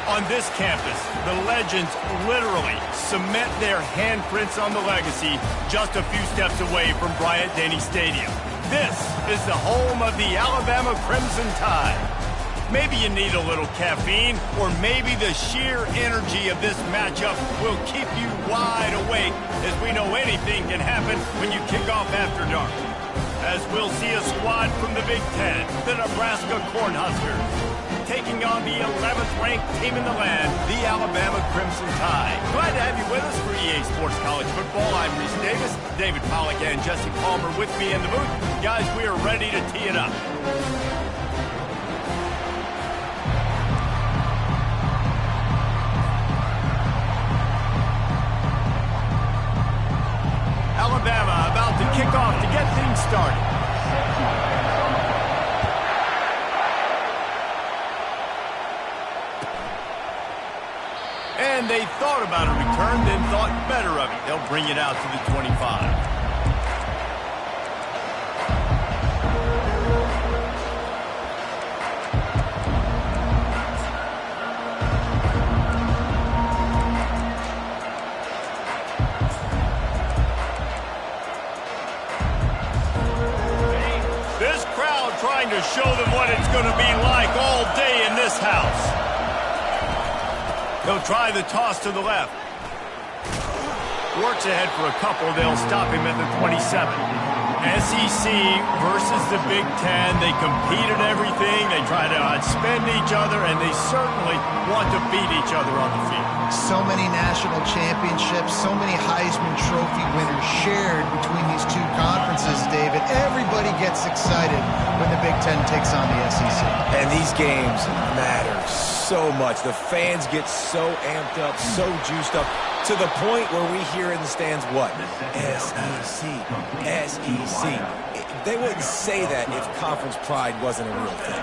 On this campus, the legends literally cement their handprints on the legacy just a few steps away from Bryant-Denny Stadium. This is the home of the Alabama Crimson Tide. Maybe you need a little caffeine, or maybe the sheer energy of this matchup will keep you wide awake, as we know anything can happen when you kick off after dark. As we'll see a squad from the Big Ten, the Nebraska Cornhuskers, taking on the 11th-ranked team in the land, the Alabama Crimson Tide. Glad to have you with us for EA Sports College Football. I'm Reese Davis, David Pollack and Jesse Palmer with me in the booth. Guys, we are ready to tee it up. Alabama about to kick off to get things started. And they thought about a return, then thought better of it. They'll bring it out to the 25. This crowd trying to show them what it's going to be like all day in this house. He'll try the toss to the left. Works ahead for a couple. They'll stop him at the 27. SEC versus the Big Ten. They compete at everything. They try to outspend each other, and they certainly want to beat each other on the field. So many national championships, so many Heisman Trophy winners shared between these two conferences, David. Everybody gets excited when the Big Ten takes on the SEC. And these games matter so much. The fans get so amped up, so juiced up, to the point where we hear in the stands what? SEC, SEC. They wouldn't say that if conference pride wasn't a real thing.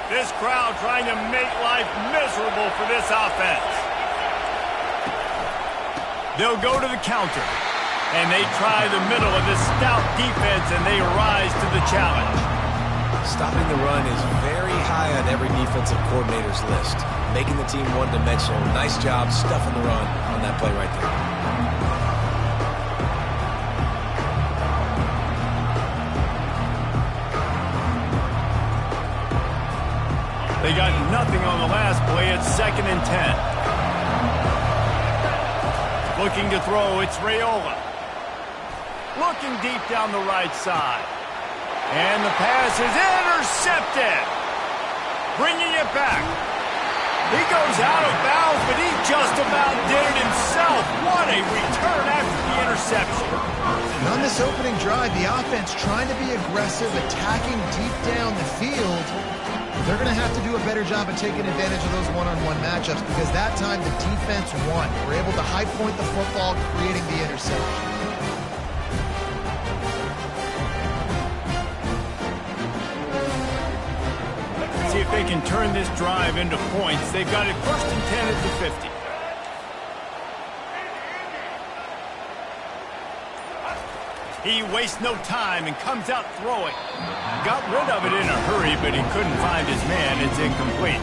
This crowd trying to make life miserable for this offense. They'll go to the counter, and they try the middle of this stout defense, and they rise to the challenge. Stopping the run is very high on every defensive coordinator's list. Making the team one-dimensional. Nice job stuffing the run on that play right there. They got nothing on the last play. It's 2nd and 10. Looking to throw, it's Raiola. Looking deep down the right side. And the pass is intercepted. Bringing it back. He goes out of bounds, but he just about did it himself. What a return after the interception. And on this opening drive, the offense trying to be aggressive, attacking deep down the field. They're going to have to do a better job of taking advantage of those one-on-one matchups, because that time the defense won. We're able to high point the football, creating the interception. See if they can turn this drive into points. They've got it 1st and 10 at the 50. He wastes no time and comes out throwing. Got rid of it in a hurry, but he couldn't find his man. It's incomplete.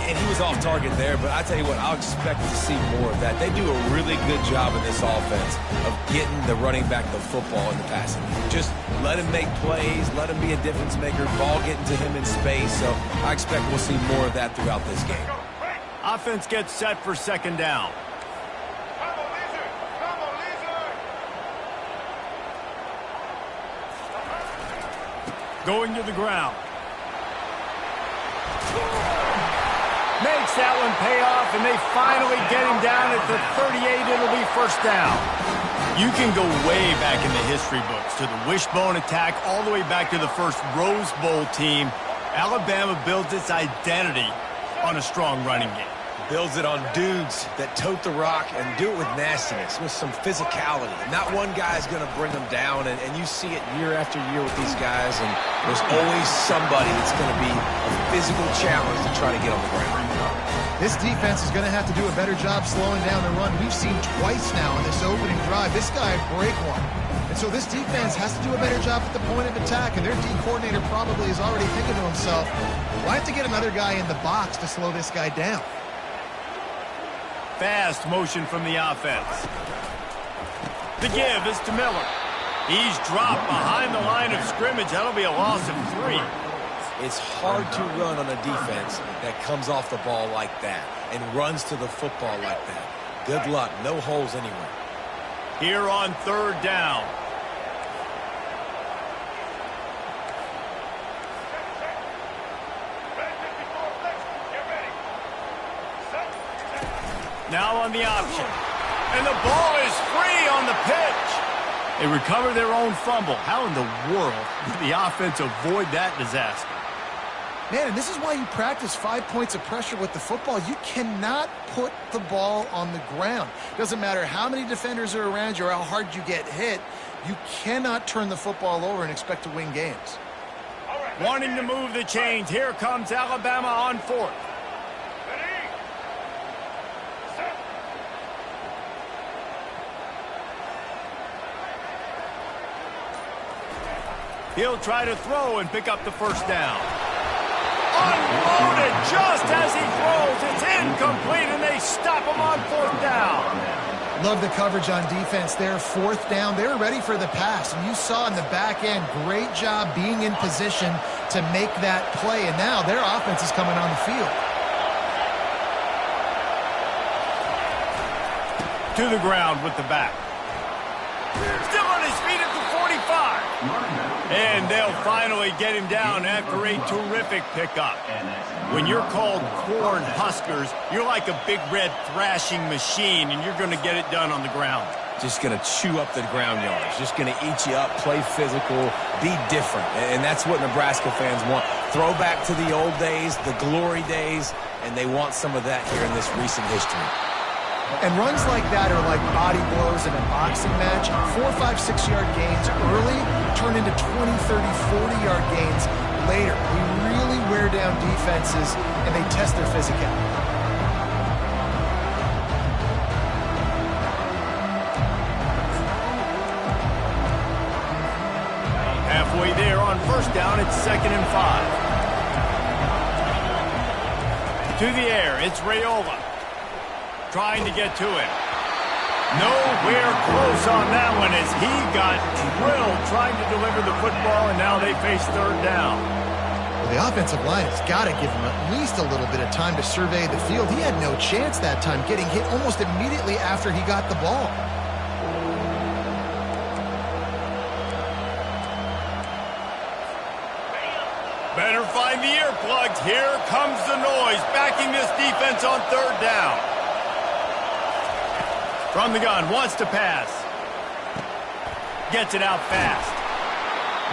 And he was off target there, but I tell you what, I'll expect to see more of that. They do a really good job in this offense of getting the running back the football in the passing. Just let him make plays, let him be a difference maker, ball getting to him in space. So I expect we'll see more of that throughout this game. Offense gets set for second down. Going to the ground. Makes that one pay off, and they finally get him down at the 38. It'll be first down. You can go way back in the history books to the wishbone attack all the way back to the first Rose Bowl team. Alabama builds its identity on a strong running game. Builds it on dudes that tote the rock and do it with nastiness, with some physicality. Not one guy's going to bring them down, and you see it year after year with these guys, and there's always somebody that's going to be a physical challenge to try to get on the ground. This defense is going to have to do a better job slowing down the run. We've seen twice now in this opening drive. This guy break one. And so this defense has to do a better job at the point of attack, and their D coordinator probably is already thinking to himself, well, I have to get another guy in the box to slow this guy down. Fast motion from the offense. The give is to Miller. He's dropped behind the line of scrimmage. That'll be a loss of 3. It's hard to run on a defense that comes off the ball like that and runs to the football like that. Good luck. No holes anywhere. Here on third down. Now on the option. And the ball is free on the pitch. They recover their own fumble. How in the world did the offense avoid that disaster? Man, and this is why you practice 5 points of pressure with the football. You cannot put the ball on the ground. Doesn't matter how many defenders are around you or how hard you get hit. You cannot turn the football over and expect to win games. Wanting to move the chains. Here comes Alabama on fourth. He'll try to throw and pick up the first down. Unloaded just as he throws. It's incomplete, and they stop him on fourth down. Love the coverage on defense there. Fourth down, they were ready for the pass. And you saw in the back end, great job being in position to make that play. And now their offense is coming on the field. To the ground with the back. Still on his feet at the 45. And they'll finally get him down after a terrific pickup. When you're called corn huskers, you're like a big red thrashing machine, and you're going to get it done on the ground. Just going to chew up the ground yards. Just going to eat you up, play physical, be different. And that's what Nebraska fans want. Throw back to the old days, the glory days, and they want some of that here in this recent history. And runs like that are like body blows in a boxing match. 4, 5, 6-yard gains early turn into 20, 30, 40-yard gains later. They really wear down defenses, and they test their physicality. Halfway there on first down, it's 2nd and 5. To the air, it's Raiola. Trying to get to him. Nowhere close on that one as he got drilled trying to deliver the football, and now they face third down. Well, the offensive line has got to give him at least a little bit of time to survey the field. He had no chance that time, getting hit almost immediately after he got the ball. Better find the earplugs. Here comes the noise, backing this defense on third down. From the gun, wants to pass. Gets it out fast.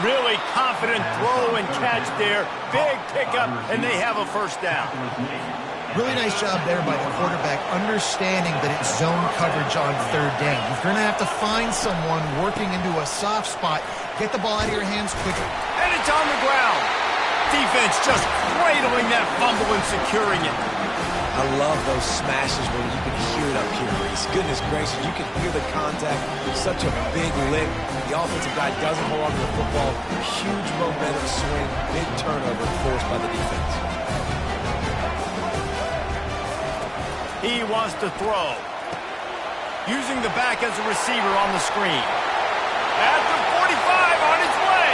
Really confident throw and catch there. Big pickup, and they have a first down. Really nice job there by the quarterback, understanding that it's zone coverage on third down. You're going to have to find someone working into a soft spot. Get the ball out of your hands quickly. And it's on the ground. Defense just cradling that fumble and securing it. I love those smashes where you can hear it up here, Reese. Goodness gracious, you can hear the contact. It's such a big lick. The offensive guy doesn't hold on to the football. Huge momentum swing, big turnover forced by the defense. He wants to throw. Using the back as a receiver on the screen. At the 45 on its way.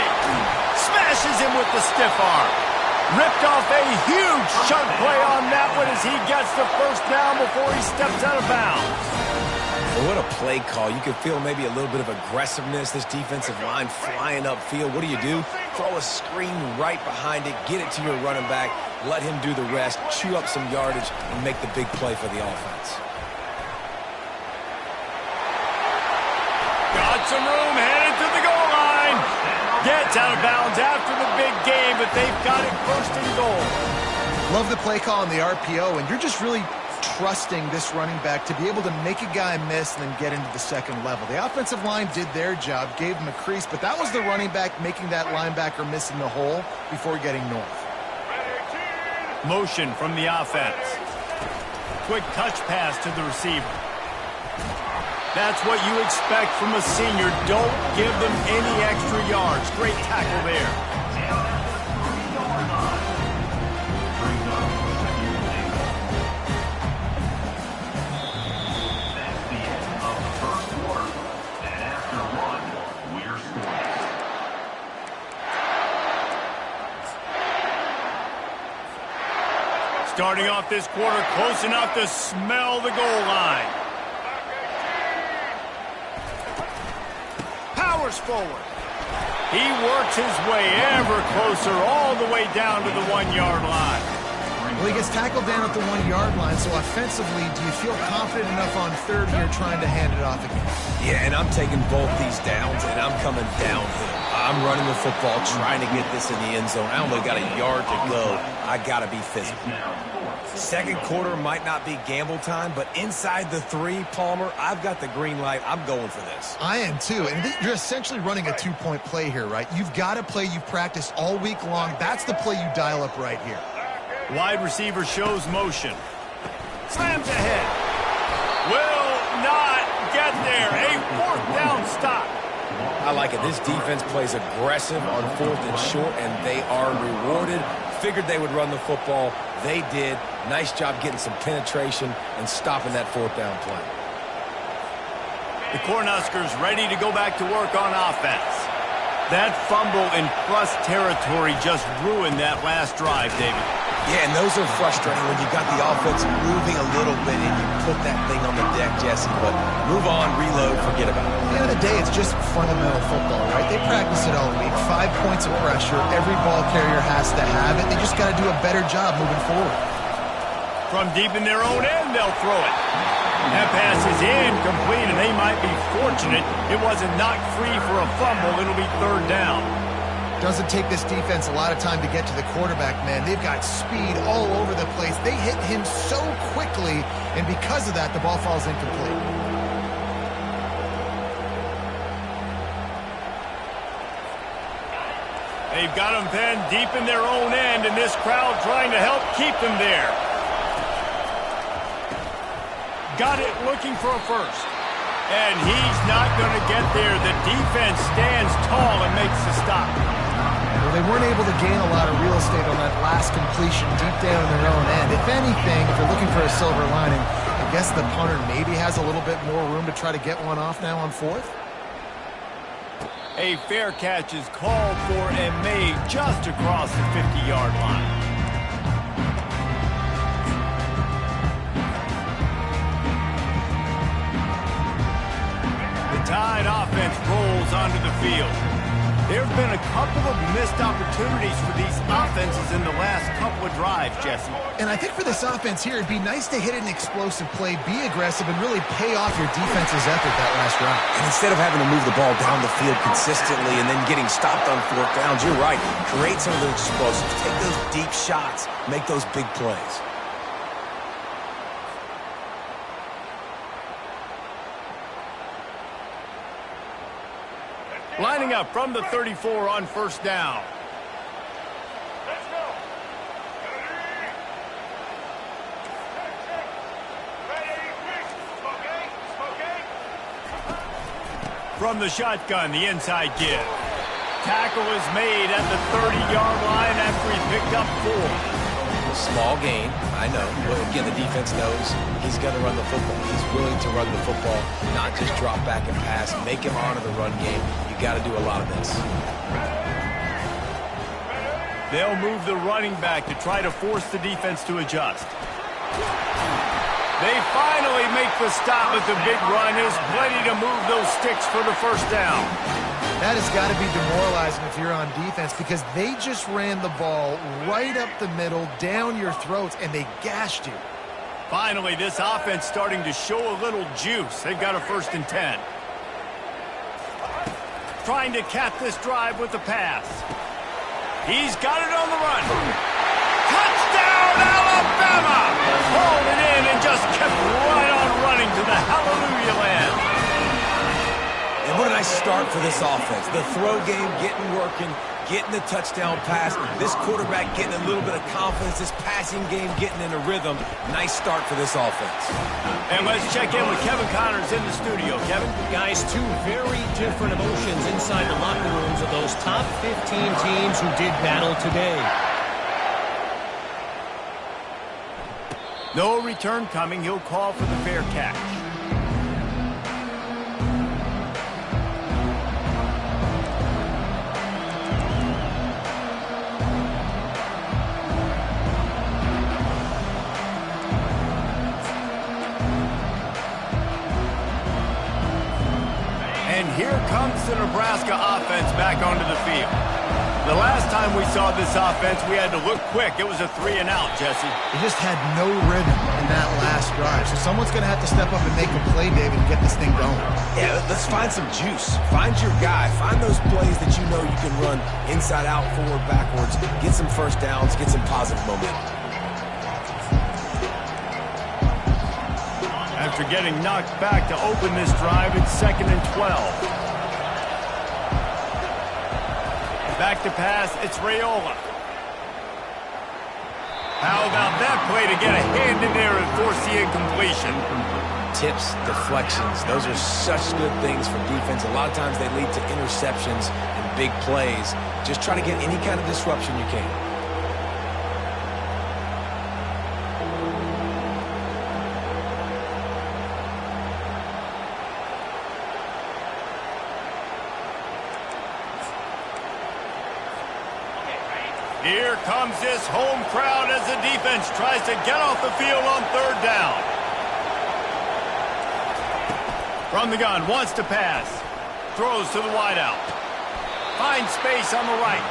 Smashes him with the stiff arm. Ripped off a huge chunk play on that one as he gets gets the first down before he steps out of bounds. Well, what a play call. You can feel maybe a little bit of aggressiveness, this defensive line flying upfield. What do? Throw a screen right behind it, get it to your running back, let him do the rest, chew up some yardage, and make the big play for the offense. Got some room, headed to the goal line. Gets out of bounds after the big game, but they've got it first and goal. Love the play call on the RPO, and you're just really trusting this running back to be able to make a guy miss and then get into the second level. The offensive line did their job, gave him a crease, but that was the running back making that linebacker miss in the hole before getting north. Motion from the offense. Quick touch pass to the receiver. That's what you expect from a senior. Don't give them any extra yards. Great tackle there. Starting off this quarter, close enough to smell the goal line. Powers forward. He works his way ever closer, all the way down to the 1-yard line. Well, he gets tackled down at the 1-yard line, so offensively, do you feel confident enough on third here trying to hand it off again? Yeah, and I'm taking both these downs, and I'm coming downhill. I'm running the football, trying to get this in the end zone. I only got a yard to go. I got to be physical. Second quarter might not be gamble time, but inside the 3, Palmer, I've got the green light. I'm going for this. I am too, and you're essentially running a 2-point play here, right? You've got to play you've practiced all week long. That's the play you dial up right here. Wide receiver shows motion. Slams ahead. Will not get there. A 4th down stop. I like it. This defense plays aggressive on 4th and short, and they are rewarded. Figured they would run the football. They did. Nice job getting some penetration and stopping that 4th down play. The Cornhuskers ready to go back to work on offense. That fumble in plus territory just ruined that last drive, David. Yeah, and those are frustrating when you got the offense moving a little bit and you put that thing on the deck, Jesse. But move on, reload, forget about it. At the end of the day, it's just fundamental football, right? They practice it all week. 5 points of pressure. Every ball carrier has to have it. They just got to do a better job moving forward. From deep in their own end, they'll throw it. That pass is incomplete, and they might be fortunate it wasn't knocked free for a fumble. It'll be 3rd down. Doesn't take this defense a lot of time to get to the quarterback, man. They've got speed all over the place. They hit him so quickly, and because of that, the ball falls incomplete. They've got him pinned deep in their own end, and this crowd trying to help keep them there. Got it looking for a first. And he's not going to get there. The defense stands tall and makes the stop. Well, they weren't able to gain a lot of real estate on that last completion deep down in their own end. If anything, if you're looking for a silver lining, I guess the punter maybe has a little bit more room to try to get one off now on 4th. A fair catch is called for and made just across the 50-yard line. The Tide offense rolls onto the field. There have been a couple of missed opportunities for these offenses in the last couple of drives, Jesse. And I think for this offense here, it'd be nice to hit an explosive play, be aggressive, and really pay off your defense's effort that last drive. And instead of having to move the ball down the field consistently and then getting stopped on 4th downs, you're right. Create some of those explosives. Take those deep shots. Make those big plays. Lining up from the 34 on 1st down. Let's go. From the shotgun, the inside give. Tackle is made at the 30-yard line after he picked up 4. Small gain, I know. But again, the defense knows he's going to run the football. He's willing to run the football, not just drop back and pass. Make him honor the run game. You got to do a lot of this. They'll move the running back to try to force the defense to adjust. They finally make the stop with the big run. There's plenty to move those sticks for the first down. That has got to be demoralizing if you're on defense because they just ran the ball right up the middle, down your throats, and they gashed you. Finally, this offense starting to show a little juice. They've got a 1st and 10. Trying to cap this drive with the pass. He's got it on the run. Touchdown, Alabama! Hauled it in and just kept right on running to the hallelujah land. And what a nice start for this offense. The throw game getting working, getting the touchdown pass. This quarterback getting a little bit of confidence. This passing game getting in a rhythm. Nice start for this offense. And let's check in with Kevin Connors in the studio. Kevin? Guys, two very different emotions inside the locker rooms of those top 15 teams who did battle today. No return coming. He'll call for the fair catch. And here comes the Nebraska offense back onto the field. The last time we saw this offense, we had to look quick. It was a 3 and out, Jesse. They just had no rhythm in that last drive. So someone's going to have to step up and make a play, David, and get this thing going. Yeah, let's find some juice. Find your guy. Find those plays that you know you can run inside out, forward, backwards. Get some first downs. Get some positive momentum. After getting knocked back to open this drive, it's 2nd and 12. Back to pass, it's Raiola. How about that play to get a hand in there and force the incompletion? Tips, deflections, those are such good things for defense. A lot of times they lead to interceptions and big plays. Just try to get any kind of disruption you can. Here comes this home crowd as the defense tries to get off the field on 3rd down. From the gun, wants to pass. Throws to the wideout. Finds space on the right.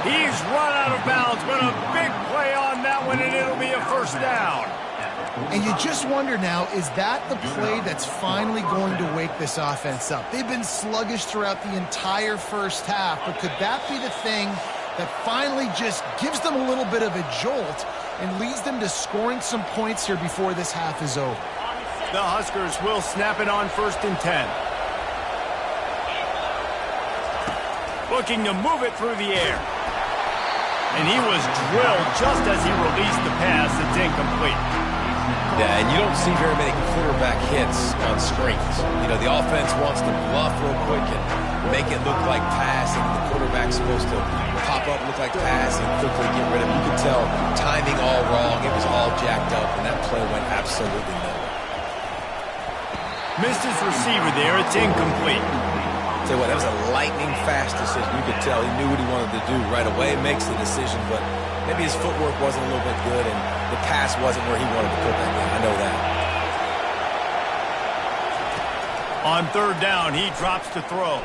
He's run out of bounds, but a big play on that one, and it'll be a 1st down. And you just wonder now, is that the play that's finally going to wake this offense up? They've been sluggish throughout the entire first half, but could that be the thing that finally just gives them a little bit of a jolt and leads them to scoring some points here before this half is over? The Huskers will snap it on 1st and 10. Looking to move it through the air. And he was drilled just as he released the pass. It's incomplete. Yeah, and you don't see very many quarterback hits on screens. You know, the offense wants to bluff real quick and make it look like pass, and the quarterback's supposed to pop up, look like pass, and quickly get rid of it. You could tell timing all wrong. It was all jacked up, and that play went absolutely nowhere. Missed his receiver there. It's incomplete. Tell you what, that was a lightning-fast decision. You could tell he knew what he wanted to do right away. Makes the decision, but maybe his footwork wasn't a little bit good, and the pass wasn't where he wanted to put that guy. I know that. On 3rd down, he drops to throw.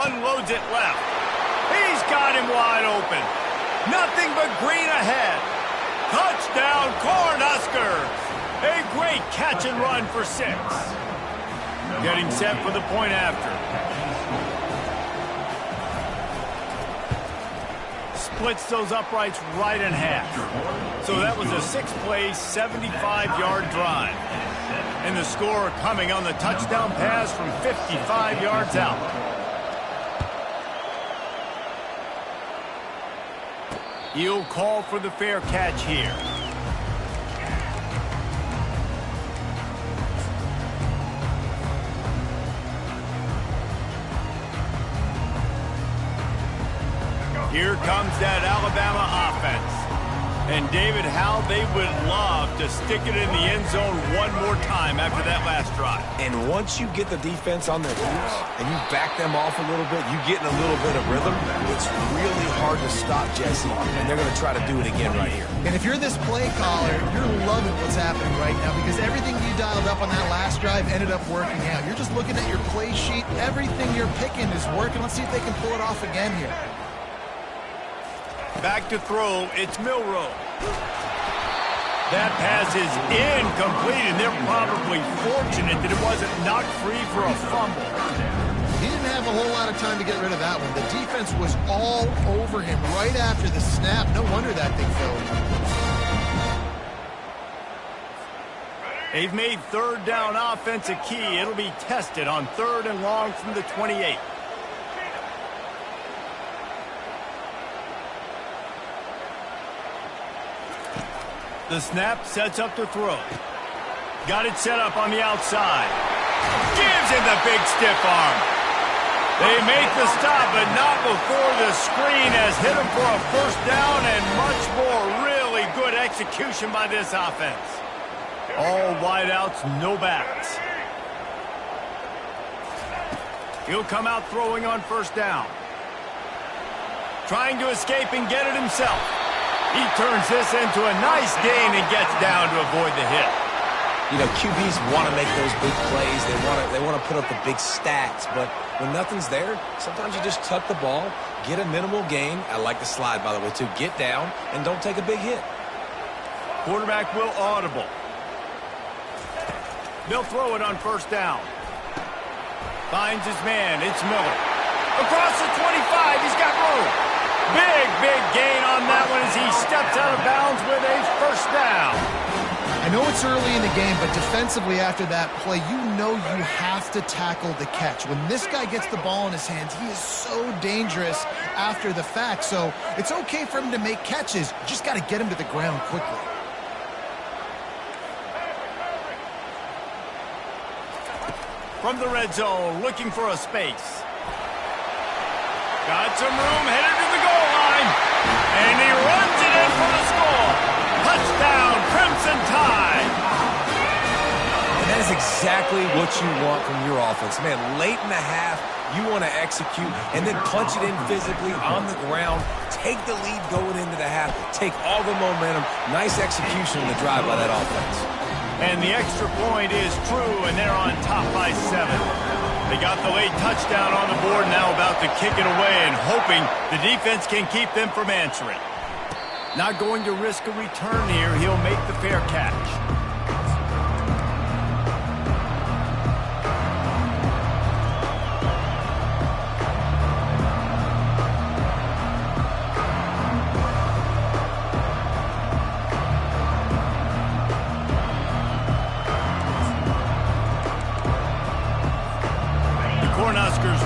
Unloads it left. He's got him wide open. Nothing but green ahead. Touchdown, Cornhuskers. A great catch and run for 6. Getting set for the point after. Splits those uprights right in half. So that was a 6-play, 75-yard drive. And the score coming on the touchdown pass from 55 yards out. He'll call for the fair catch here. Here comes that Alabama offense. And David, how they would love to stick it in the end zone one more time after that last drive. And once you get the defense on their heels and you back them off a little bit, you get in a little bit of rhythm, it's really hard to stop Jesse, and they're going to try to do it again right here. And if you're this play caller, you're loving what's happening right now because everything you dialed up on that last drive ended up working out. You're just looking at your play sheet. Everything you're picking is working. Let's see if they can pull it off again here. Back to throw, it's Milroe. That pass is incomplete, and they're probably fortunate that it wasn't knocked free for a fumble. He didn't have a whole lot of time to get rid of that one. The defense was all over him right after the snap. No wonder that thing fell. They've made third down offense a key. It'll be tested on 3rd and long from the 28. The snap sets up to throw. Got it set up on the outside. Gives him the big stiff arm. They make the stop, but not before the screen has hit him for a first down and much more. Really good execution by this offense. All wideouts, no backs. He'll come out throwing on first down. Trying to escape and get it himself. He turns this into a nice gain and gets down to avoid the hit. You know, QBs want to make those big plays. They want to put up the big stats. But when nothing's there, sometimes you just tuck the ball, get a minimal gain. I like the slide, by the way, too. Get down and don't take a big hit. Quarterback will audible. They'll throw it on first down. Finds his man. It's Miller. Across the 25. He's got room. Big gain on that one as he steps out of bounds with a first down. I know it's early in the game, but defensively after that play, you know you have to tackle the catch. When this guy gets the ball in his hands, he is so dangerous after the fact. So it's okay for him to make catches. You just got to get him to the ground quickly. From the red zone, looking for a space. Got some room, headed to the goal line. And he runs it in for the score. Touchdown, Crimson Tide. And that is exactly what you want from your offense. Man, late in the half, you want to execute and then punch it in physically on the ground. Take the lead going into the half. Take all the momentum. Nice execution in the drive by that offense. And the extra point is true, and they're on top by 7. They got the late touchdown on the board, now about to kick it away and hoping the defense can keep them from answering. Not going to risk a return here. He'll make the fair catch.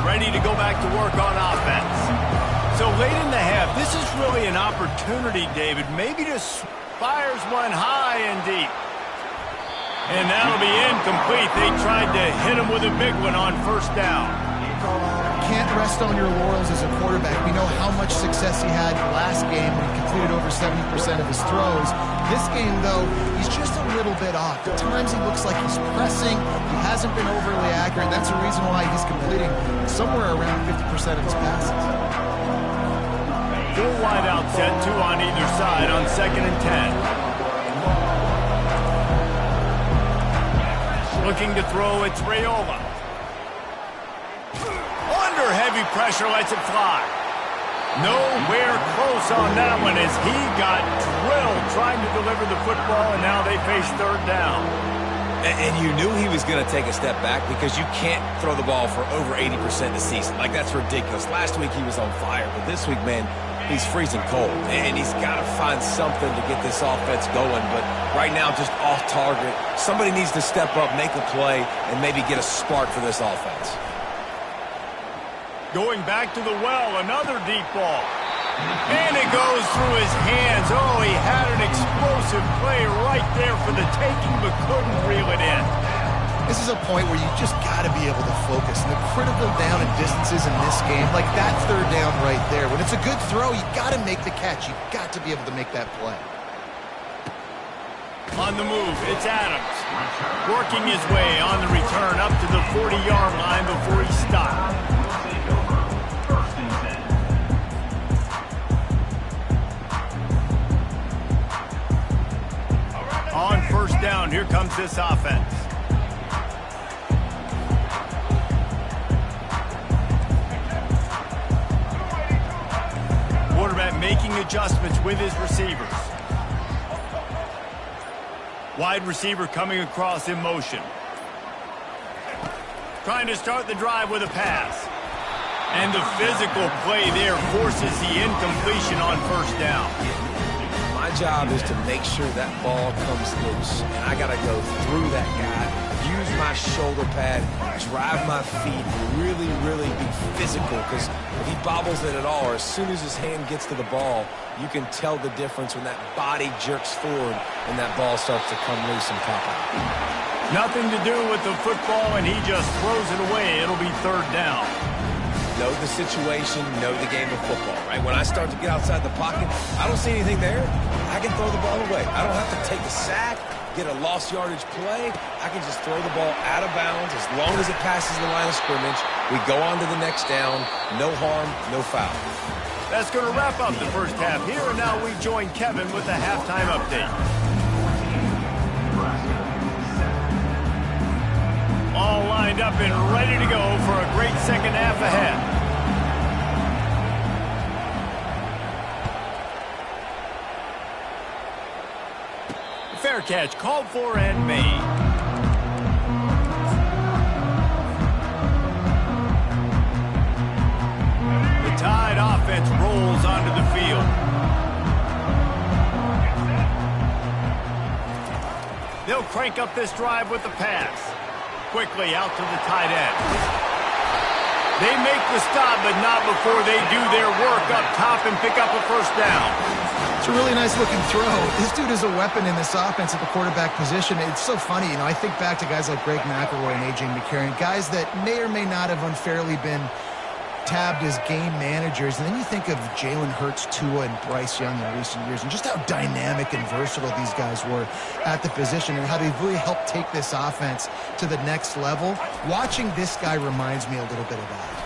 Ready to go back to work on offense. So late in the half, this is really an opportunity, David, maybe to fires one high and deep. And that'll be incomplete. They tried to hit him with a big one on first down. Can't rest on your laurels as a quarterback. We know how much success he had last game when he completed over 70% of his throws. This game, though, he's just a little bit off. At times he looks like he's pressing. He hasn't been overly accurate. That's the reason why he's completing somewhere around 50% of his passes. Full wide out set, 2 on either side on 2nd and 10. Looking to throw, it's Raiola. Under heavy pressure, lets it fly. Nowhere close on that one as he got drilled trying to deliver the football, and now they face 3rd down. And you knew he was going to take a step back because you can't throw the ball for over 80% this season. Like, that's ridiculous. Last week he was on fire, but this week, man, he's freezing cold. And he's got to find something to get this offense going. But right now, just off target. Somebody needs to step up, make a play, and maybe get a spark for this offense. Going back to the well, another deep ball. And it goes through his hands. Oh, he had an explosive play right there for the taking, but couldn't reel it in. This is a point where you just got to be able to focus. And the critical down and distances in this game, like that 3rd down right there. When it's a good throw, you got to make the catch. You got to be able to make that play. On the move, it's Adams. Working his way on the return up to the 40-yard line before he stopped. On first down, here comes this offense. Quarterback making adjustments with his receivers. Wide receiver coming across in motion. Trying to start the drive with a pass. And the physical play there forces the incompletion on first down. My job is to make sure that ball comes loose. And I got to go through that guy, use my shoulder pad, drive my feet, really, really be physical. Because if he bobbles it at all, or as soon as his hand gets to the ball, you can tell the difference when that body jerks forward and that ball starts to come loose and pop out. Nothing to do with the football, and he just throws it away. It'll be third down. Know the situation, know the game of football, right? When I start to get outside the pocket, I don't see anything there. I can throw the ball away. I don't have to take a sack, get a lost yardage play. I can just throw the ball out of bounds as long as it passes the line of scrimmage. We go on to the next down. No harm, no foul. That's going to wrap up the first half here, and now we join Kevin with the halftime update. All lined up and ready to go for a great second half ahead. Fair catch called for and made. The Tide offense rolls onto the field. They'll crank up this drive with the pass. Quickly out to the tight end. They make the stop, but not before they do their work up top and pick up a first down. It's a really nice-looking throw. This dude is a weapon in this offense at the quarterback position. It's so funny, I think back to guys like Greg McElroy and A.J. McCarron, guys that may or may not have unfairly been tabbed as game managers, and then you think of Jalen Hurts, Tua, and Bryce Young in recent years, and just how dynamic and versatile these guys were at the position and how they really helped take this offense to the next level. Watching this guy reminds me a little bit of that.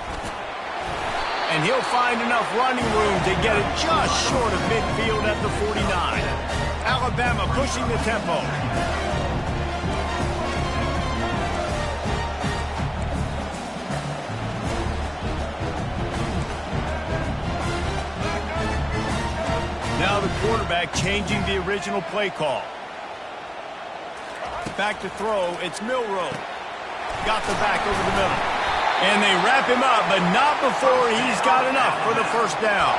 And he'll find enough running room to get it just short of midfield at the 49. Alabama pushing the tempo. Now the quarterback changing the original play call. Back to throw, it's Milroe. Got the back over the middle. And they wrap him up, but not before he's got enough for the first down.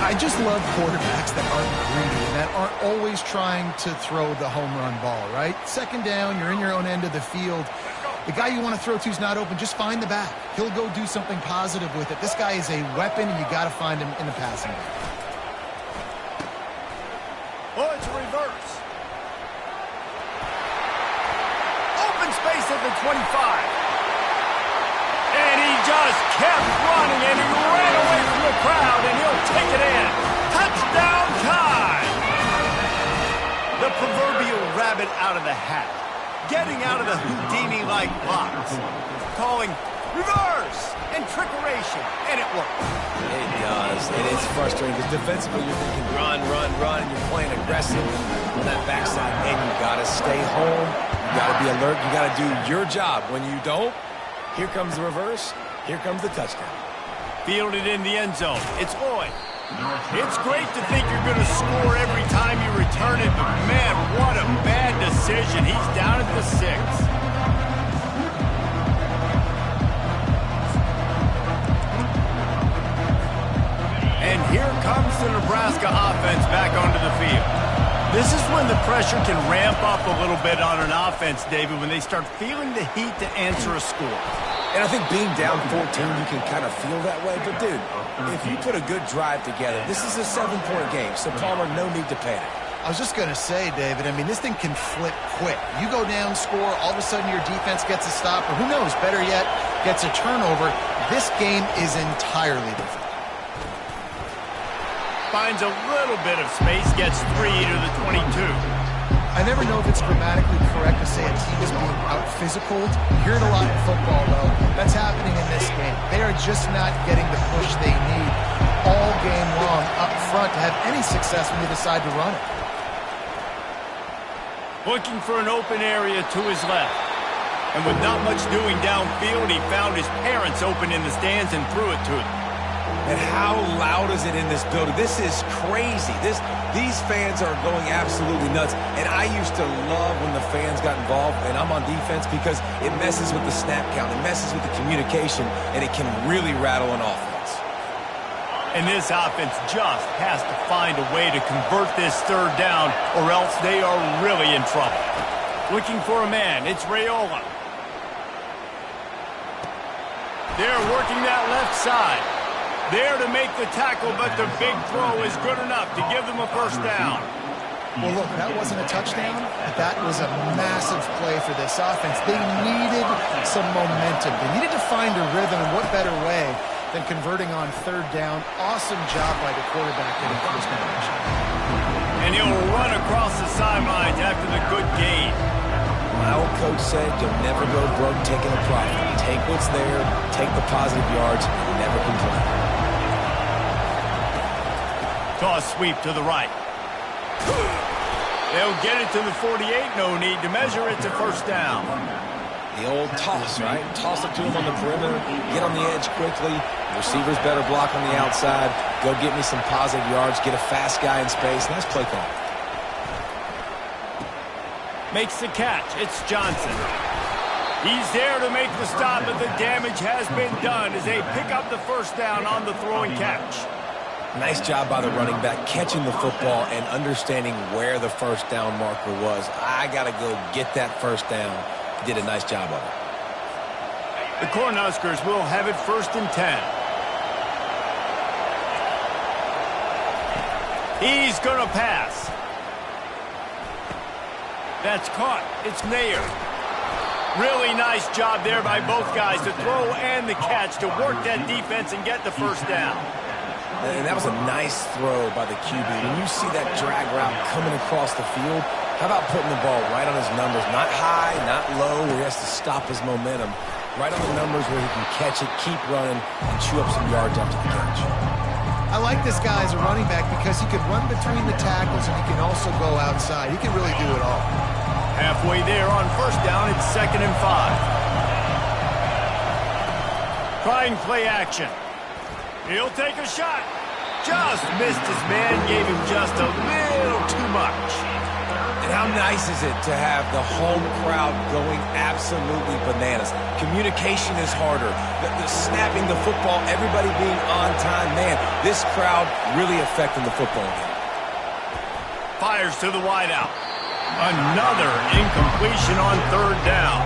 I just love quarterbacks that aren't greedy, that aren't always trying to throw the home run ball, right? Second down, you're in your own end of the field. The guy you want to throw to is not open. Just find the back. He'll go do something positive with it. This guy is a weapon, and you got to find him in the passing game. Oh, it's a reverse. Open space at the 25. And he just kept running, and he ran away from the crowd, and he'll take it in. Touchdown time! The proverbial rabbit out of the hat. Getting out of the Houdini-like box. Calling reverse and trickeration, and it worked. It does, and it's frustrating because defensively you're thinking run, and you're playing aggressive on that backside, and you got to stay home. You got to be alert. You got to do your job. When you don't, here comes the reverse. Here comes the touchdown. Fielded in the end zone. It's Boyd. It's great to think you're going to score every time you return it, but man, what a bad decision. He's down at the 6. And here comes the Nebraska offense back onto the field. This is when the pressure can ramp up a little bit on an offense, David, when they start feeling the heat to answer a score. And I think being down 14, you can kind of feel that way. But, dude, if you put a good drive together, this is a 7-point game, so Palmer, no need to panic. I was just going to say, David, this thing can flip quick. You go down, score, all of a sudden your defense gets a stop, or who knows, better yet, gets a turnover. This game is entirely different. Finds a little bit of space, gets 3 to the 22. I never know if it's grammatically correct to say a team is being out-physicaled. You hear it a lot in football, though. That's happening in this game. They are just not getting the push they need all game long up front to have any success when they decide to run it. Looking for an open area to his left. And with not much doing downfield, he found his parents open in the stands and threw it to them. And how loud is it in this building? This is crazy. These fans are going absolutely nuts. And I used to love when the fans got involved, and I'm on defense, because it messes with the snap count, it messes with the communication, and it can really rattle an offense. And this offense just has to find a way to convert this third down, or else they are really in trouble. Looking for a man, it's Raiola. They're working that left side. There to make the tackle, but the big throw is good enough to give them a first down. Well, look, that wasn't a touchdown, but that was a massive play for this offense. They needed some momentum. They needed to find a rhythm, and what better way than converting on third down. Awesome job by the quarterback getting first down. And he'll run across the sidelines after the good gain. My old coach said you'll never go broke taking a profit. Take what's there, take the positive yards, and never complain. Toss sweep to the right. They'll get it to the 48. No need to measure it to first down. The old toss, right? Toss it to him on the perimeter, get on the edge quickly. The receivers better block on the outside. Go get me some positive yards, get a fast guy in space. Nice play call. Makes the catch. It's Johnson. He's there to make the stop, but the damage has been done as they pick up the first down on the throwing catch. Nice job by the running back, catching the football and understanding where the first down marker was. I got to go get that first down. He did a nice job of it. The Cornhuskers will have it 1st and 10. He's going to pass. That's caught. It's Nair. Really nice job there by both guys to throw and the catch to work that defense and get the first down. And that was a nice throw by the QB. When you see that drag route coming across the field, how about putting the ball right on his numbers? Not high, not low, where he has to stop his momentum. Right on the numbers where he can catch it, keep running, and chew up some yards after the catch. I like this guy as a running back because he can run between the tackles and he can also go outside. He can really do it all. Halfway there on first down, it's 2nd and 5. Trying play action. He'll take a shot. Just missed his man, gave him just a little too much. And how nice is it to have the home crowd going absolutely bananas? Communication is harder. The snapping the football, everybody being on time. Man, this crowd really affecting the football game. Fires to the wideout. Another incompletion on third down.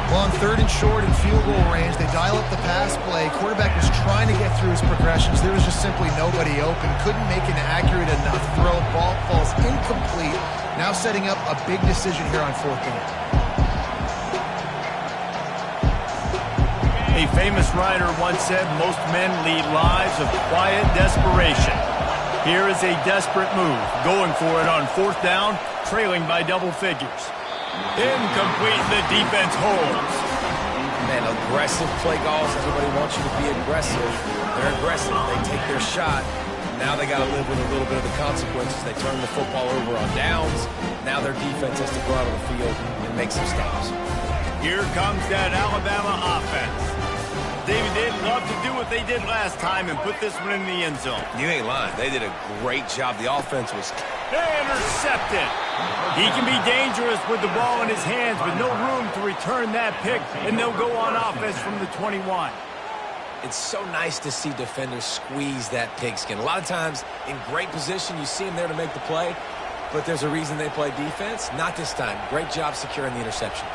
Well, on 3rd and short and field goal range, they dial up the pass play. Quarterback was trying to get through his progressions. There was just simply nobody open. Couldn't make an accurate enough throw. Ball falls incomplete. Now setting up a big decision here on 4th down. A famous writer once said, most men lead lives of quiet desperation. Here is a desperate move, going for it on 4th down, trailing by double figures. Incomplete, the defense holds. Man, aggressive play calls. Everybody wants you to be aggressive. They're aggressive. They take their shot. Now they got to live with a little bit of the consequences. They turn the football over on downs. Now their defense has to go out on the field and make some stops. Here comes that Alabama offense. David, they'd love to do what they did last time and put this one in the end zone. You ain't lying. They did a great job. The offense was... Intercepted. He can be dangerous with the ball in his hands, but no room to return that pick, and they'll go on offense from the 21. It's so nice to see defenders squeeze that pigskin. A lot of times, in great position, you see them there to make the play, but there's a reason they play defense. Not this time. Great job securing the interception.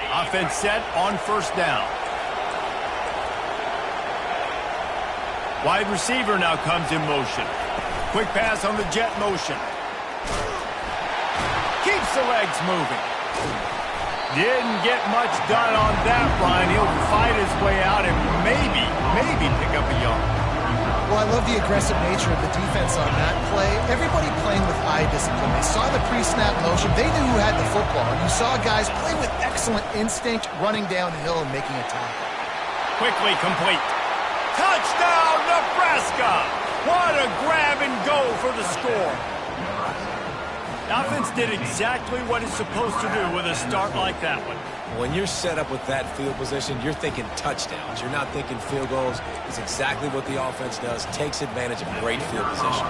Offense set on 1st down. Wide receiver now comes in motion. Quick pass on the jet motion. Keeps the legs moving. Didn't get much done on that run. He'll fight his way out and maybe pick up a yard. Well, I love the aggressive nature of the defense on that play. Everybody playing with eye discipline. They saw the pre-snap motion. They knew who had the football. And you saw guys play with excellent instinct, running downhill and making a tackle. Quickly complete. Touchdown, Nebraska! What a grab and go for the score. The offense did exactly what it's supposed to do with a start like that one. When you're set up with that field position, you're thinking touchdowns. You're not thinking field goals. It's exactly what the offense does. Takes advantage of great field position.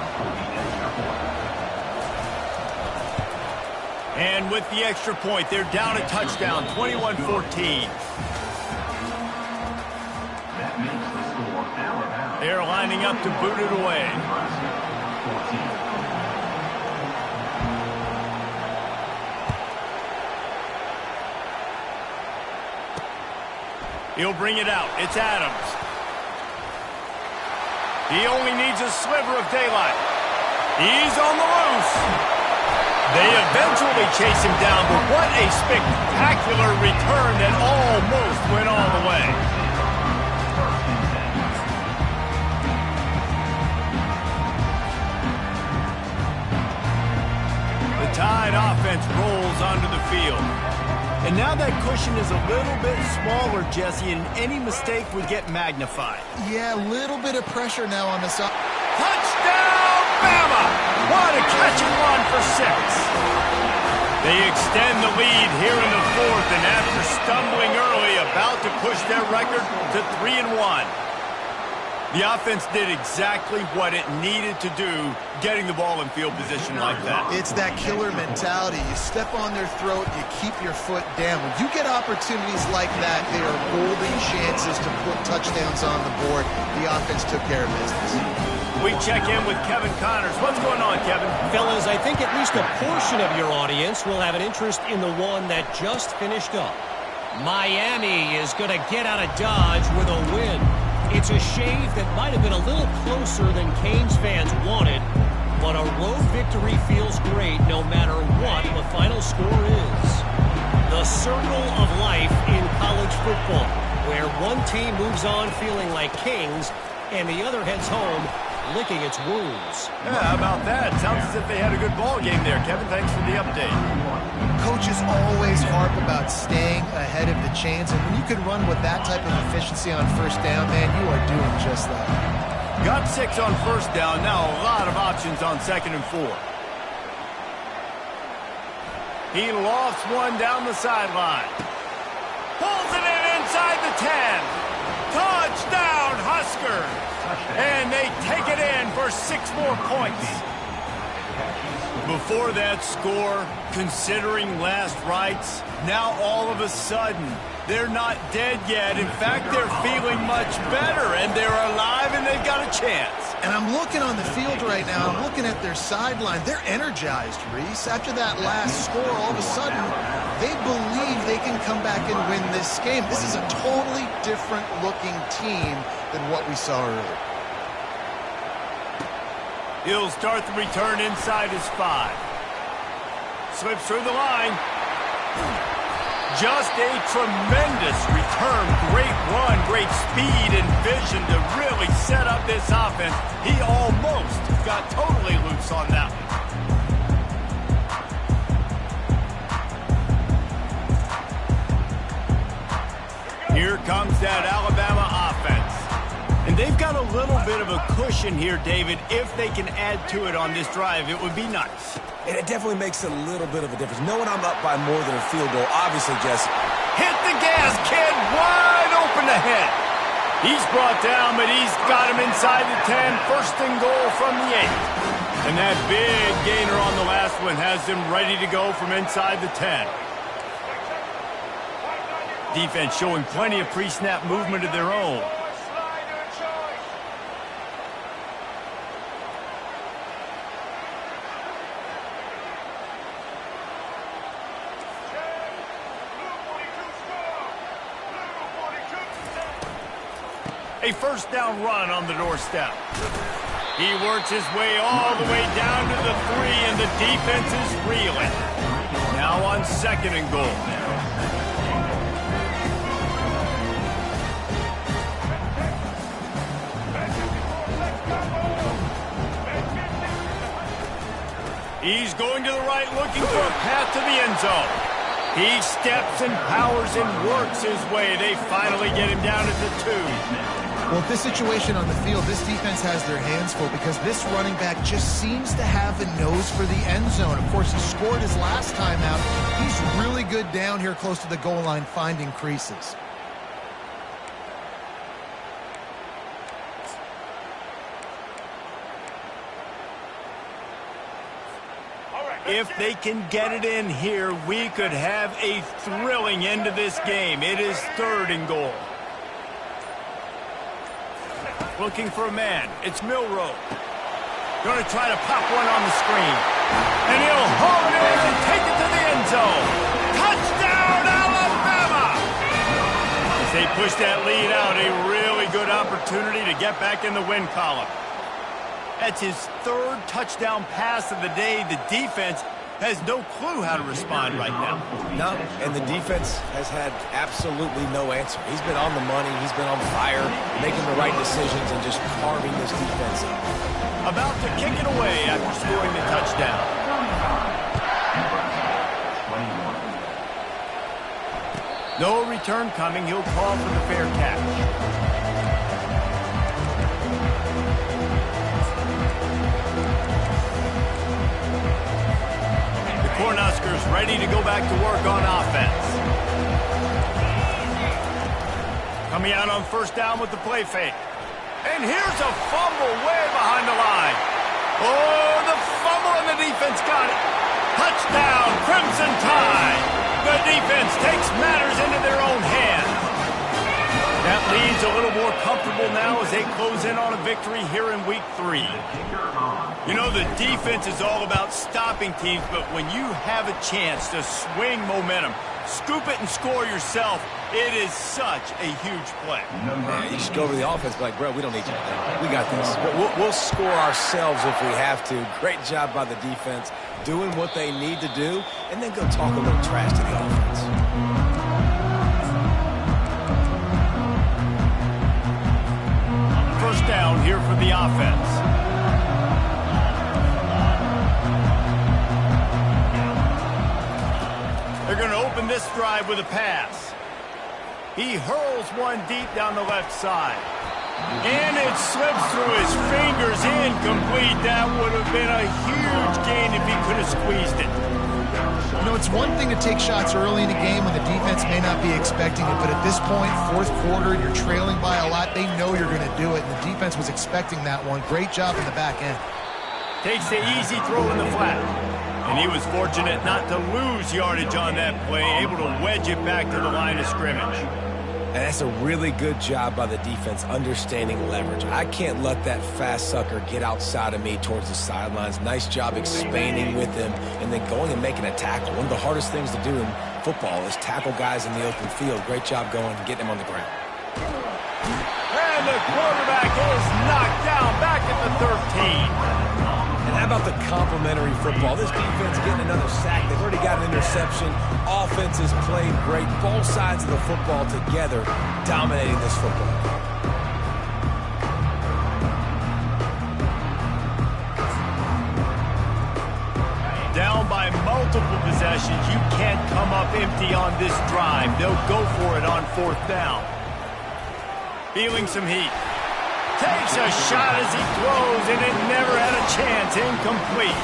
And with the extra point, they're down a touchdown, 21-14. They're lining up to boot it away. He'll bring it out. It's Adams. He only needs a sliver of daylight. He's on the loose. They eventually chase him down, but what a spectacular return that almost went all the way. The Tide offense rolls onto the field. And now that cushion is a little bit smaller, Jesse, and any mistake would get magnified. Yeah, a little bit of pressure now on the side. Touchdown, Bama! What a catch and run for 6. They extend the lead here in the 4th, and after stumbling early, about to push their record to 3-1. The offense did exactly what it needed to do, getting the ball in field position like that. It's that killer mentality. You step on their throat, you keep your foot down. When you get opportunities like that, they are golden chances to put touchdowns on the board. The offense took care of business. We check in with Kevin Connors. What's going on, Kevin? Fellas, I think at least a portion of your audience will have an interest in the one that just finished up. Miami is going to get out of Dodge with a win. It's a shave that might have been a little closer than Canes fans wanted, but a road victory feels great no matter what the final score is. The circle of life in college football, where one team moves on feeling like kings and the other heads home licking its wounds. Yeah, how about that? Sounds as if they had a good ball game there. Kevin, thanks for the update. Coaches always harp about staying ahead of the chains, and when you can run with that type of efficiency on first down, man, you are doing just that. Got 6 on first down. Now a lot of options on 2nd and 4. He lofts one down the sideline. Pulls it in inside the 10. Touchdown, Huskers. And they take it in for 6 more points. Before that score, considering last rites, now all of a sudden, they're not dead yet. In fact, they're feeling much better, and they're alive, and they've got a chance. And I'm looking on the field right now. I'm looking at their sideline. They're energized, Reese. After that last score, all of a sudden, they believe they can come back and win this game. This is a totally different-looking team than what we saw earlier. He'll start the return inside his 5. Slips through the line. Just a tremendous return. Great run, great speed and vision to really set up this offense. He almost got totally loose on that one. Here comes that Alabama offense. And they've got a little bit of a cushion here, David. If they can add to it on this drive, it would be nice. And it definitely makes a little bit of a difference. Knowing I'm up by more than a field goal, obviously, Jesse. Hit the gas, kid. Wide open ahead. He's brought down, but he's got him inside the 10. 1st and goal from the 8. And that big gainer on the last one has them ready to go from inside the 10. Defense showing plenty of pre-snap movement of their own. A 1st down run on the doorstep. He works his way all the way down to the 3, and the defense is reeling. Now on 2nd and goal. He's going to the right, looking for a path to the end zone. He steps and powers and works his way. They finally get him down at the 2. Well, this situation on the field, this defense has their hands full because this running back just seems to have a nose for the end zone. Of course, he scored his last time out. He's really good down here close to the goal line, finding creases. If they can get it in here, we could have a thrilling end to this game. It is 3rd and goal. Looking for a man. It's Milrow. Going to try to pop one on the screen. And he'll haul it in and take it to the end zone. Touchdown, Alabama! As they push that lead out, a really good opportunity to get back in the win column. That's his 3rd touchdown pass of the day. The defense has no clue how to respond right now. No, and the defense has had absolutely no answer. He's been on the money. He's been on fire, making the right decisions and just carving this defense up. About to kick it away after scoring the touchdown. No return coming. He'll call for the fair catch. Cornhuskers ready to go back to work on offense. Coming out on 1st down with the play fake. And here's a fumble way behind the line. Oh, the fumble and the defense got it. Touchdown, Crimson Tide. The defense takes matters into their own hands. That leads a little more comfortable now as they close in on a victory here in week 3. You know, the defense is all about stopping teams, but when you have a chance to swing momentum, scoop it and score yourself, it is such a huge play. Man, you just go over to the offense and be like, bro, we don't need you. We got this. We'll score ourselves if we have to. Great job by the defense, doing what they need to do, and then go talk a little trash to the offense. First down here for the offense. They're going to open this drive with a pass. He hurls one deep down the left side. And it slips through his fingers, incomplete. That would have been a huge gain if he could have squeezed it. You know, it's one thing to take shots early in a game when the defense may not be expecting it, but at this point, 4th quarter, you're trailing by a lot. They know you're going to do it, and the defense was expecting that one. Great job in the back end. Takes the easy throw in the flat. And he was fortunate not to lose yardage on that play, able to wedge it back to the line of scrimmage. And that's a really good job by the defense understanding leverage. I can't let that fast sucker get outside of me towards the sidelines. Nice job expanding with him and then going and making a tackle. One of the hardest things to do in football is tackle guys in the open field. Great job going and getting him on the ground. And the quarterback is knocked down back at the 13. And how about the complementary football? This defense getting another sack. They've already got an interception. Offense has played great. Both sides of the football together dominating this football. Down by multiple possessions. You can't come up empty on this drive. They'll go for it on 4th down. Feeling some heat. Takes a shot as he throws, and it never had a chance. Incomplete.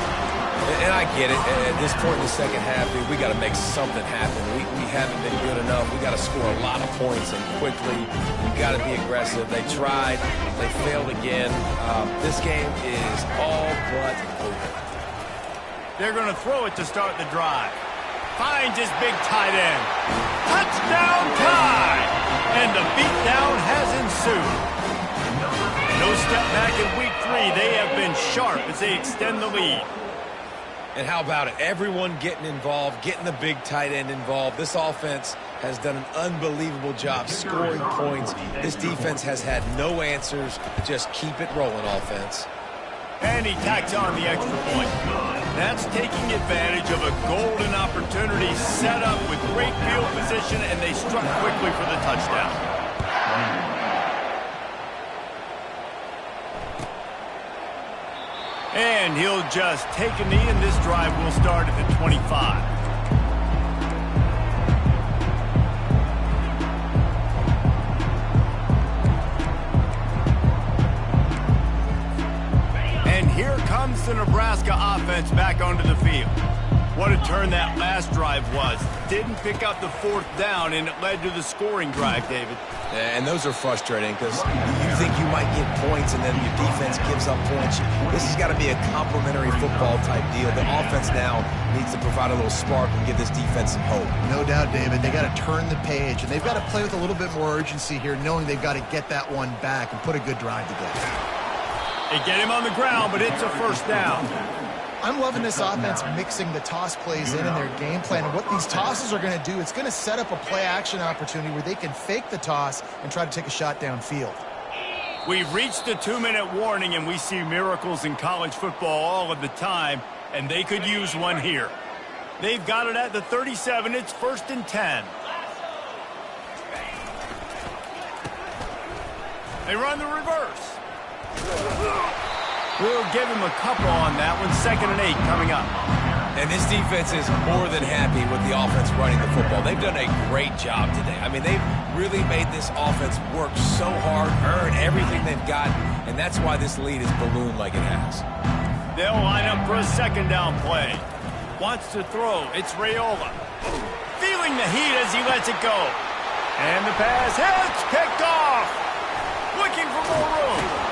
And I get it. At this point in the second half, dude, we got to make something happen. We haven't been good enough. We got to score a lot of points and quickly. We got to be aggressive. They tried. They failed again. This game is all but over. They're going to throw it to start the drive. Finds his big tight end. Touchdown Tide! And the beatdown has ensued. No step back in week 3. They have been sharp as they extend the lead. And how about it? Everyone getting involved, getting the big tight end involved. This offense has done an unbelievable job scoring points. This defense has had no answers. Just keep it rolling, offense. And he tacks on the extra point. That's taking advantage of a golden opportunity set up with great field position, and they struck quickly for the touchdown. And he'll just take a knee, and this drive will start at the 25. And here comes the Nebraska offense back onto the field. What a turn that last drive was. Didn't pick up the 4th down, and it led to the scoring drive, David. And those are frustrating because you think you might get points and then your defense gives up points. This has got to be a complementary football type deal. The offense now needs to provide a little spark and give this defense some hope. No doubt, David. They got to turn the page, and they've got to play with a little bit more urgency here, knowing they've got to get that one back and put a good drive together. They get him on the ground, but it's a 1st down. I'm loving this offense mixing the toss plays in their game plan. And what these tosses are going to do, it's going to set up a play-action opportunity where they can fake the toss and try to take a shot downfield. We've reached the 2-minute warning, and we see miracles in college football all of the time, and they could use one here. They've got it at the 37. It's 1st and 10. They run the reverse. We'll give him a couple on that one. 2nd and 8 coming up. And this defense is more than happy with the offense running the football. They've done a great job today. I mean, they've really made this offense work so hard, earn everything they've got, and that's why this lead is ballooned like it has. They'll line up for a 2nd down play. Wants to throw. It's Raiola. Feeling the heat as he lets it go. And the pass hits, picked off. Looking for more room.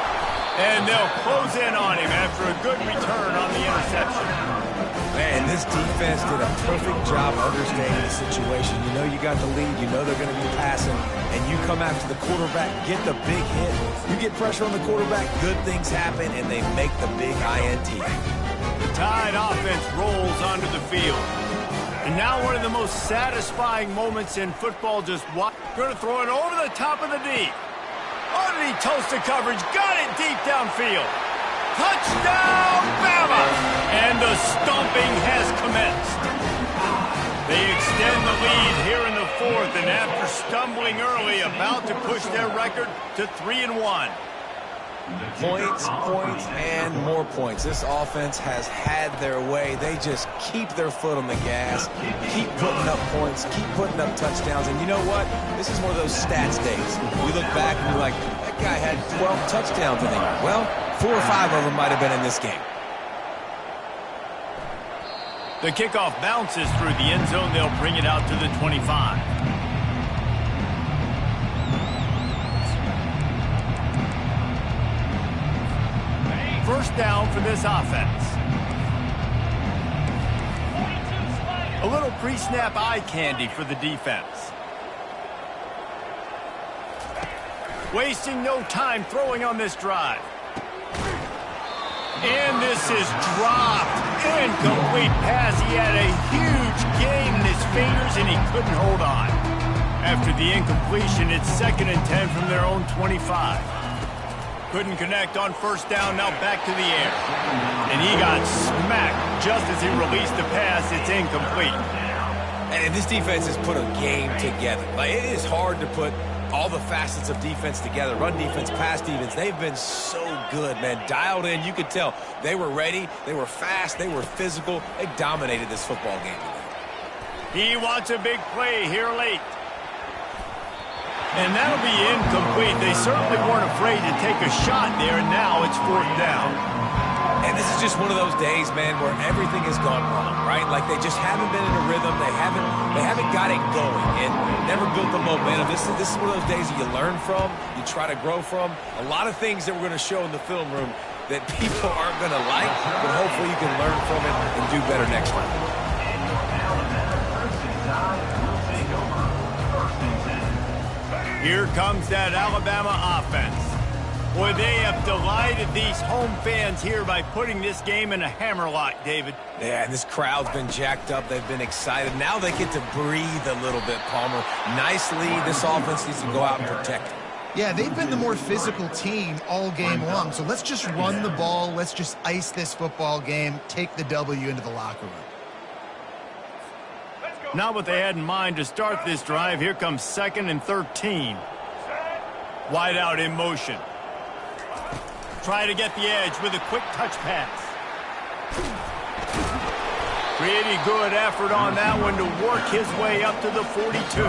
And they'll close in on him after a good return on the interception. Man, this defense did a perfect job understanding the situation. You know you got the lead. You know they're going to be passing. And you come after the quarterback, get the big hit. You get pressure on the quarterback, good things happen, and they make the big INT. The Tide offense rolls onto the field. And now one of the most satisfying moments in football, just watch. Going to throw it over the top of the D. Oh, did he toast the coverage? Got it deep downfield. Touchdown, Bama! And the stomping has commenced. They extend the lead here in the 4th, and after stumbling early, about to push their record to 3-1. Points, points, and more points. This offense has had their way. They just keep their foot on the gas, keep putting up points, keep putting up touchdowns. And you know what? This is one of those stats days. We look back and we're like, that guy had 12 touchdowns in the year. Well, 4 or 5 of them might have been in this game. The kickoff bounces through the end zone. They'll bring it out to the 25. 1st down for this offense. A little pre-snap eye candy for the defense. Wasting no time throwing on this drive. And this is dropped. Incomplete pass. He had a huge gain in his fingers, and he couldn't hold on. After the incompletion, it's 2nd and 10 from their own 25. Couldn't connect on 1st down, now back to the air. And he got smacked just as he released the pass. It's incomplete. And this defense has put a game together. Like, it is hard to put all the facets of defense together. Run defense, pass defense. They've been so good, man. Dialed in. You could tell they were ready. They were fast. They were physical. They dominated this football game today. He wants a big play here late. And that'll be incomplete. They certainly weren't afraid to take a shot there, and now it's 4th down. And this is just one of those days, man, where everything has gone wrong, right? Like they just haven't been in a rhythm. They haven't got it going and never built the momentum. This is one of those days that you learn from, you try to grow from. A lot of things that we're going to show in the film room that people aren't going to like, but hopefully you can learn from it and do better next time. Here comes that Alabama offense. Boy, they have delighted these home fans here by putting this game in a hammerlock, David. Yeah, and this crowd's been jacked up. They've been excited. Now they get to breathe a little bit, Palmer. Nice lead. This offense needs to go out and protect it. Yeah, they've been the more physical team all game long. So let's just run the ball. Let's just ice this football game, take the W into the locker room. Not what they had in mind to start this drive. Here comes 2nd and 13. Wide out in motion. Try to get the edge with a quick touch pass. Pretty good effort on that one to work his way up to the 42.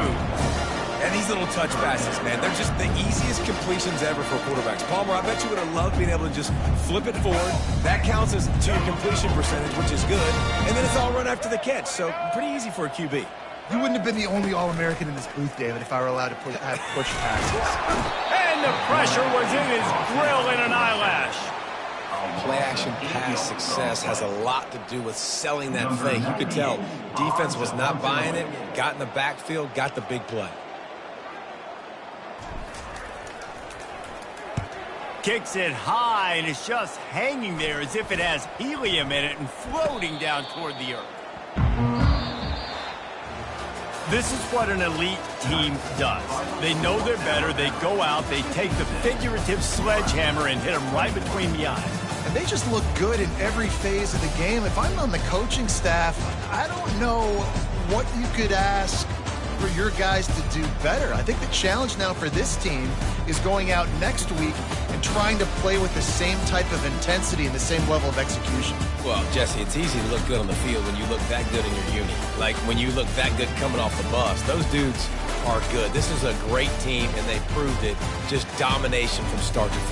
And these little touch passes, man, they're just the easiest completions ever for quarterbacks. Palmer, I bet you would have loved being able to just flip it forward. That counts as to your completion percentage, which is good. And then it's all run after the catch, so pretty easy for a QB. You wouldn't have been the only All-American in this booth, David, if I were allowed to have push passes. And the pressure was in his grill in an eyelash. Play-action pass success has a lot to do with selling that fake. You could tell defense was not buying it, got in the backfield, got the big play. Kicks it high, and it's just hanging there as if it has helium in it and floating down toward the earth. This is what an elite team does. They know they're better. They go out, they take the figurative sledgehammer and hit them right between the eyes. And they just look good in every phase of the game. If I'm on the coaching staff, I don't know what you could ask for your guys to do better. I think the challenge now for this team is going out next week and trying to play with the same type of intensity and the same level of execution. Well, Jesse, it's easy to look good on the field when you look that good in your uni. Like when you look that good coming off the bus. Those dudes are good. This is a great team, and they proved it. Just domination from start to finish.